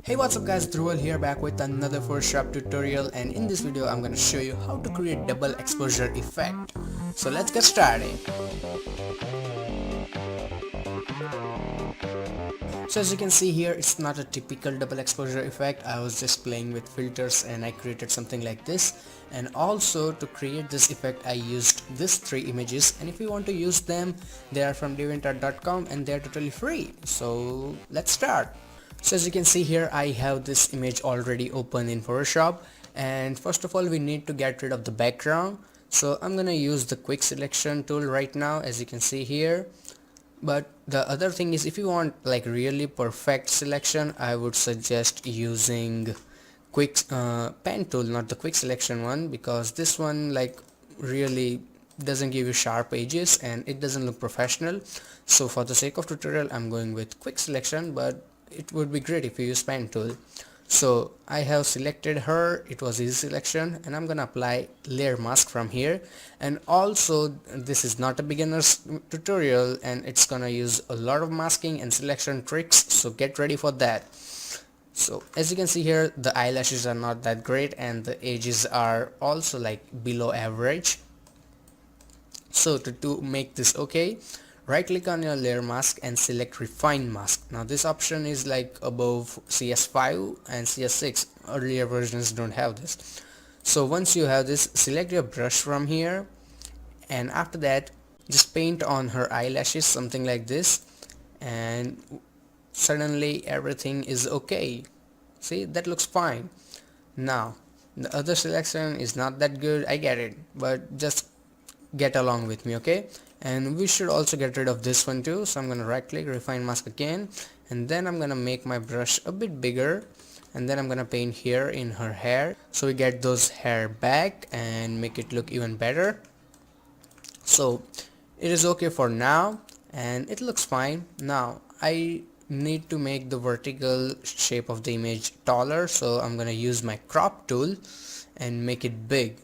Hey, what's up guys, Dhruval here back with another Photoshop tutorial, and in this video I'm gonna show you how to create double exposure effect. So let's get started. So as you can see here, it's not a typical double exposure effect. I was just playing with filters and I created something like this. And also to create this effect I used these three images, and if you want to use them, they are from deviantart.com and they're totally free. So let's start. So as you can see here, I have this image already open in Photoshop, and first of all we need to get rid of the background. So I'm gonna use the quick selection tool right now, as you can see here. But the other thing is, if you want like really perfect selection, I would suggest using quick pen tool, not the quick selection one, because this one like really doesn't give you sharp edges and it doesn't look professional. So for the sake of tutorial I'm going with quick selection, but it would be great if you use pen tool. So I have selected her, it was easy selection, and I'm gonna apply layer mask from here. And also this is not a beginner's tutorial and it's gonna use a lot of masking and selection tricks, so get ready for that. So as you can see here, the eyelashes are not that great and the edges are also like below average. So to make this okay, right click on your layer mask and select refine mask. Now this option is like above CS5 and CS6. Earlier versions don't have this. So once you have this, select your brush from here, and after that just paint on her eyelashes something like this, and suddenly everything is okay. See, that looks fine. Now the other selection is not that good, I get it, but just get along with me, okay? And we should also get rid of this one too. So I'm gonna right click, refine mask again, and then I'm gonna make my brush a bit bigger, and then I'm gonna paint here in her hair so we get those hair back and make it look even better. So it is okay for now and it looks fine. Now I need to make the vertical shape of the image taller, so I'm gonna use my crop tool and make it big.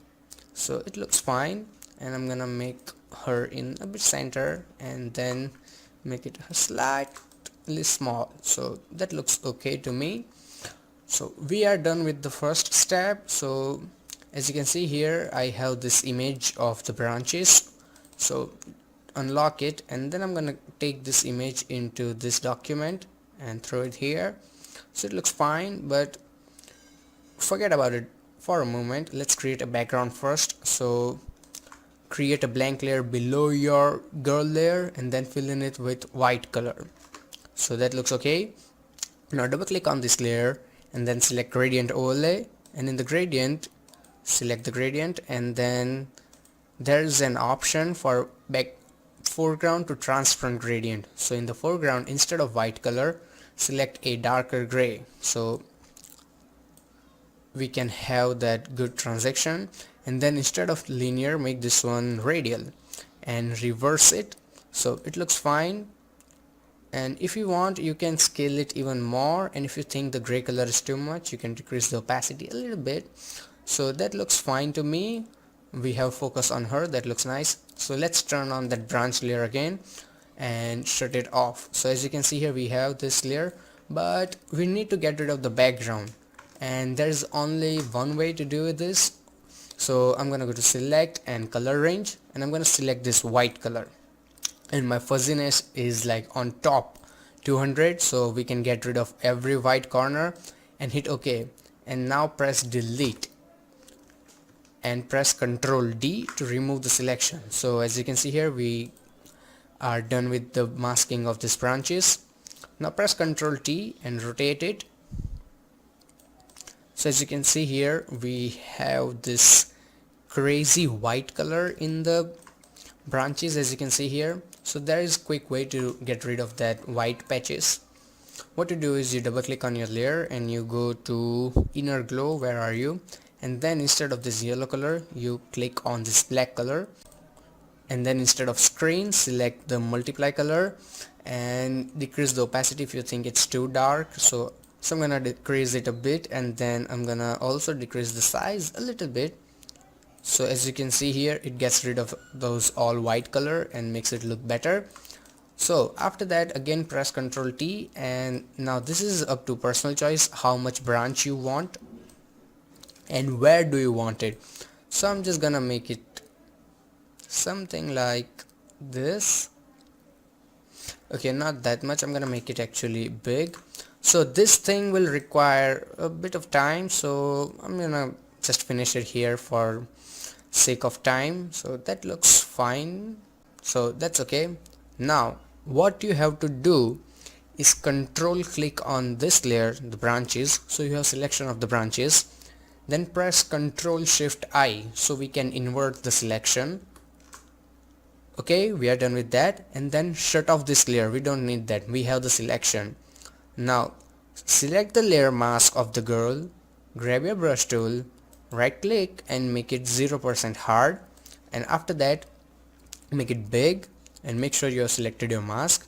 So it looks fine, and I'm gonna make her in a bit center and then make it slightly small. So that looks okay to me. So we are done with the first step. So as you can see here, I have this image of the branches. So unlock it, and then I'm gonna take this image into this document and throw it here. So it looks fine, but forget about it for a moment. Let's create a background first. So create a blank layer below your girl layer and then fill in it with white color. So that looks okay. Now double click on this layer and then select gradient overlay, and in the gradient select the gradient, and then there's an option for foreground to transparent gradient. So in the foreground, instead of white color, select a darker gray, so we can have that good transition. And then instead of linear, make this one radial and reverse it, so it looks fine. And if you want, you can scale it even more, and if you think the gray color is too much, you can decrease the opacity a little bit. So that looks fine to me. We have focus on her, that looks nice. So let's turn on that branch layer again and shut it off. So as you can see here, we have this layer, but we need to get rid of the background, and there's only one way to do this. So I'm gonna go to select and color range, and I'm gonna select this white color, and my fuzziness is like on top 200, so we can get rid of every white corner, and hit OK. And now press delete and press Ctrl D to remove the selection. So as you can see here, we are done with the masking of these branches. Now press Ctrl T and rotate it. So as you can see here, we have this crazy white color in the branches, as you can see here. So there is a quick way to get rid of that white patches. What to do is you double click on your layer and you go to inner glow, where are you, and then instead of this yellow color, you click on this black color, and then instead of screen, select the multiply color and decrease the opacity if you think it's too dark. So I'm gonna decrease it a bit, and then I'm gonna also decrease the size a little bit. So as you can see here, it gets rid of those all white color and makes it look better. So after that, again press Ctrl T, and now this is up to personal choice how much branch you want and where do you want it. So I'm just gonna make it something like this. Okay, not that much, I'm gonna make it actually big. So this thing will require a bit of time, so I'm gonna just finish it here for sake of time. So that looks fine, so that's okay. Now what you have to do is control click on this layer, the branches, so you have selection of the branches, then press Ctrl Shift I so we can invert the selection. Okay, we are done with that, and then shut off this layer, we don't need that, we have the selection. Now select the layer mask of the girl, grab your brush tool, right click and make it 0% hard, and after that make it big and make sure you have selected your mask,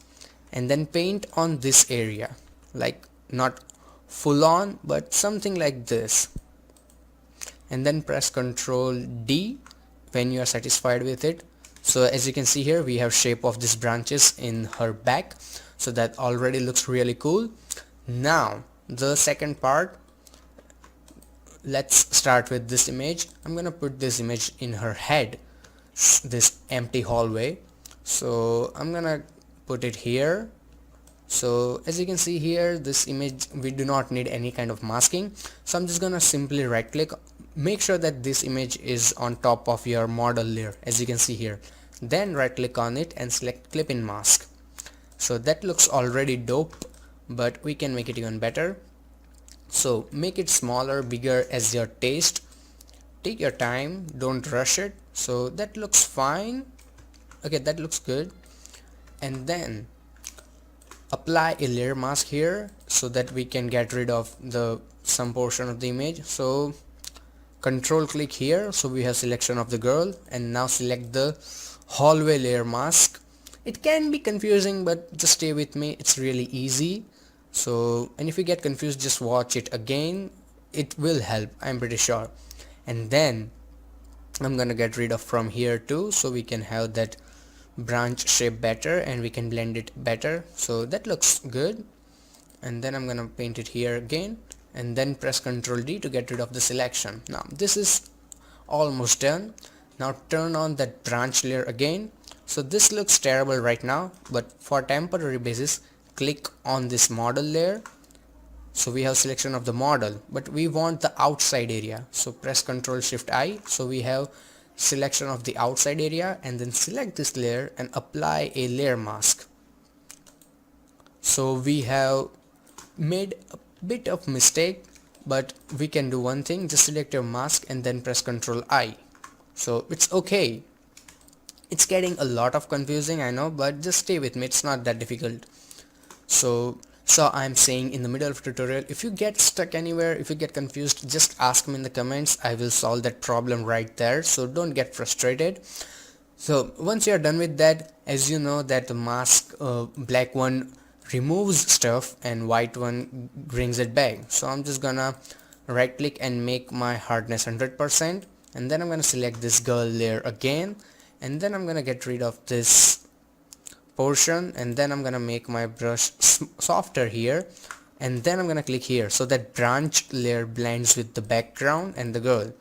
and then paint on this area, like not full on but something like this, and then press Ctrl D when you are satisfied with it. So as you can see here, we have shape of these branches in her back, so that already looks really cool. Now the second part, let's start with this image. I'm gonna put this image in her head, this empty hallway, so I'm gonna put it here. So as you can see here, this image we do not need any kind of masking, so I'm just gonna simply right click, make sure that this image is on top of your model layer, as you can see here, then right click on it and select clip in mask. So that looks already dope, but we can make it even better. So make it smaller, bigger as your taste, take your time, don't rush it. So that looks fine. Okay, that looks good. And then apply a layer mask here so that we can get rid of the some portion of the image. So control click here, so we have selection of the girl, and now select the hallway layer mask. It can be confusing, but just stay with me, it's really easy. So, and if you get confused, just watch it again, it will help, I'm pretty sure. And then I'm gonna get rid of from here too, so we can have that branch shape better and we can blend it better. So that looks good. And then I'm gonna paint it here again, and then press Ctrl D to get rid of the selection. Now this is almost done. Now turn on that branch layer again. So this looks terrible right now, but for temporary basis, click on this model layer. So we have selection of the model, but we want the outside area, so press Ctrl Shift I, so we have selection of the outside area, and then select this layer and apply a layer mask. So we have made a bit of mistake, but we can do one thing, just select your mask and then press Ctrl I. So it's okay, it's getting a lot of confusing, I know, but just stay with me, it's not that difficult. So I'm saying in the middle of tutorial, if you get stuck anywhere, if you get confused, just ask me in the comments, I will solve that problem right there, so don't get frustrated. So once you are done with that, as you know that the mask, black one removes stuff and white one brings it back. So I'm just gonna right click and make my hardness 100%, and then I'm gonna select this girl layer again, and then I'm gonna get rid of this portion, and then I'm gonna make my brush softer here, and then I'm gonna click here so that branch layer blends with the background and the girl.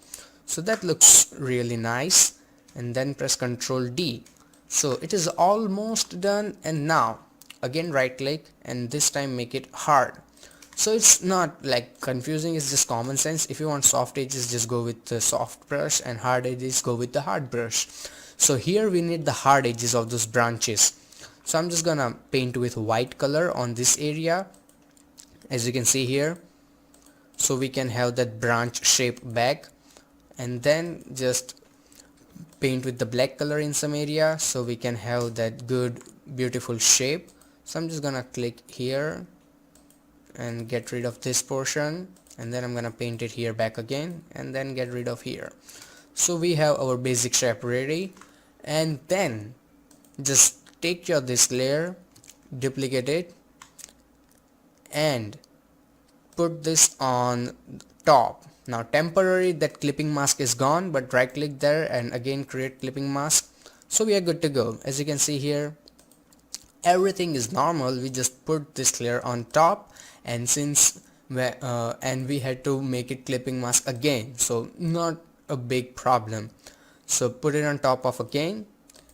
So that looks really nice, and then press Ctrl D. So it is almost done, and now again right click and this time make it hard. So it's not like confusing, it's just common sense. If you want soft edges, just go with the soft brush, and hard edges, go with the hard brush. So here we need the hard edges of those branches. So I'm just gonna paint with white color on this area, as you can see here, so we can have that branch shape back, and then just paint with the black color in some area so we can have that good beautiful shape. So I'm just gonna click here and get rid of this portion, and then I'm gonna paint it here back again, and then get rid of here. So we have our basic shape ready, and then just take your this layer, duplicate it, and put this on top. Now temporary that clipping mask is gone, but right click there and again create clipping mask. So we are good to go. As you can see here, everything is normal, we just put this layer on top, and we had to make it clipping mask again, so not a big problem. So put it on top of again,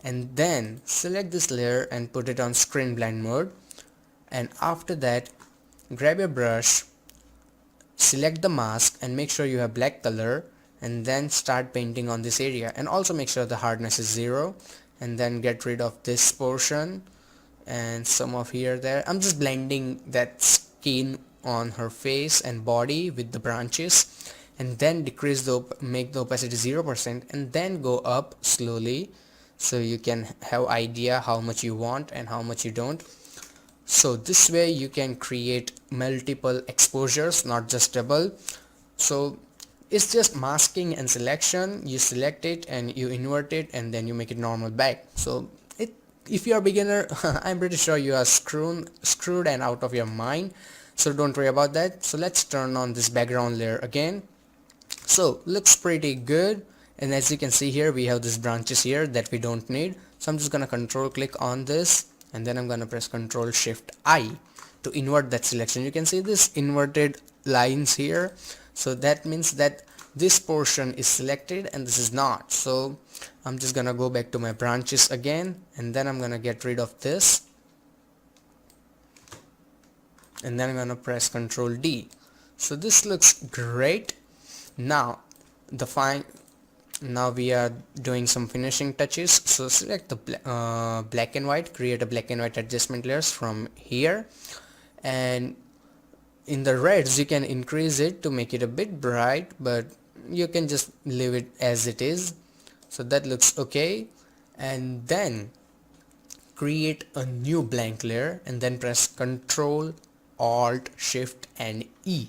and then select this layer and put it on screen blend mode, and after that grab your brush, select the mask and make sure you have black color, and then start painting on this area, and also make sure the hardness is 0, and then get rid of this portion and some of here there. I'm just blending that skin on her face and body with the branches, and then make the opacity 0%, and then go up slowly so you can have idea how much you want and how much you don't. So this way you can create multiple exposures, not just double. So it's just masking and selection. You select it and you invert it, and then you make it normal back. So if you are a beginner, I'm pretty sure you are screwed and out of your mind, so don't worry about that. So let's turn on this background layer again. So looks pretty good, and as you can see here, we have these branches here that we don't need. So I'm just gonna control click on this, and then I'm gonna press Control Shift I to invert that selection. You can see this inverted lines here, so that means that this portion is selected and this is not. So I'm just gonna go back to my branches again, and then I'm gonna get rid of this, and then I'm gonna press Control D. So this looks great. Now now we are doing some finishing touches. So select the black and white, create a black and white adjustment layers from here, and in the reds you can increase it to make it a bit bright, but you can just leave it as it is. So that looks okay, and then create a new blank layer and then press Control Alt Shift and E.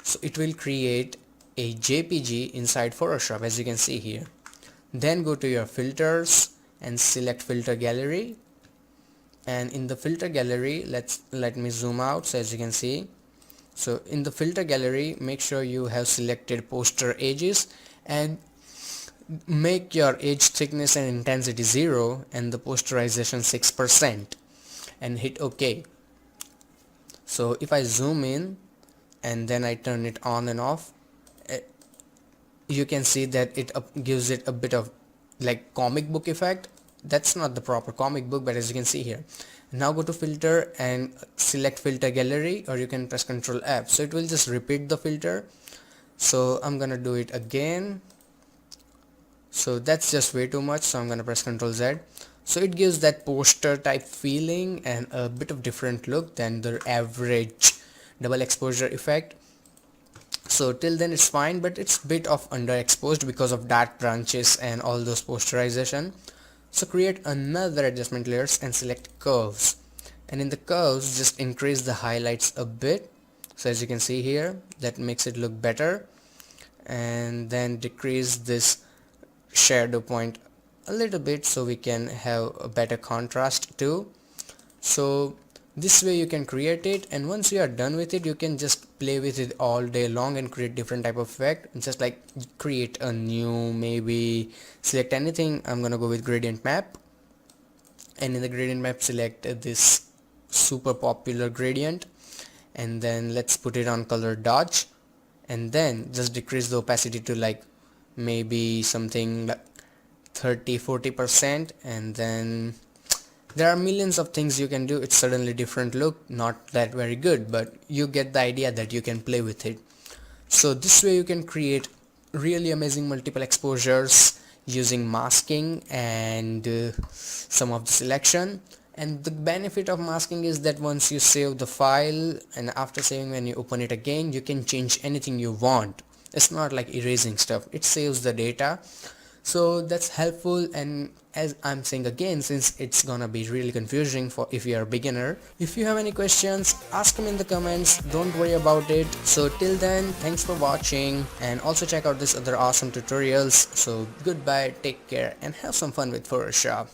So it will create a JPG inside Photoshop, as you can see here. Then go to your filters and select filter gallery, and in the filter gallery, let me zoom out. So as you can see, so in the filter gallery, make sure you have selected poster edges, and make your edge thickness and intensity 0 and the posterization 6%, and hit OK. So if I zoom in and then I turn it on and off, you can see that it gives it a bit of like comic book effect. That's not the proper comic book, but as you can see here. Now go to filter and select filter gallery, or you can press Ctrl F, so it will just repeat the filter. So I'm gonna do it again. So that's just way too much, so I'm gonna press Ctrl Z. So it gives that poster type feeling and a bit of different look than the average double exposure effect. So till then it's fine, but it's bit of underexposed because of dark branches and all those posterization. So create another adjustment layers and select curves, and in the curves just increase the highlights a bit. So as you can see here, that makes it look better, and then decrease this shadow point a little bit so we can have a better contrast too. So this way you can create it, and once you are done with it, you can just play with it all day long and create different type of effect. Just like create a new, maybe select anything. I'm gonna go with gradient map, and in the gradient map select this super popular gradient, and then let's put it on color dodge, and then just decrease the opacity to like maybe something like 30-40%, and then there are millions of things you can do. It's suddenly different look, not that very good, but you get the idea that you can play with it. So this way you can create really amazing multiple exposures using masking and some of the selection. And the benefit of masking is that once you save the file, and after saving, when you open it again, you can change anything you want. It's not like erasing stuff, it saves the data. So that's helpful, and as I'm saying again, since it's gonna be really confusing for if you're a beginner, if you have any questions, ask them in the comments, don't worry about it. So till then, thanks for watching, and also check out this other awesome tutorials. So goodbye, take care, and have some fun with Photoshop.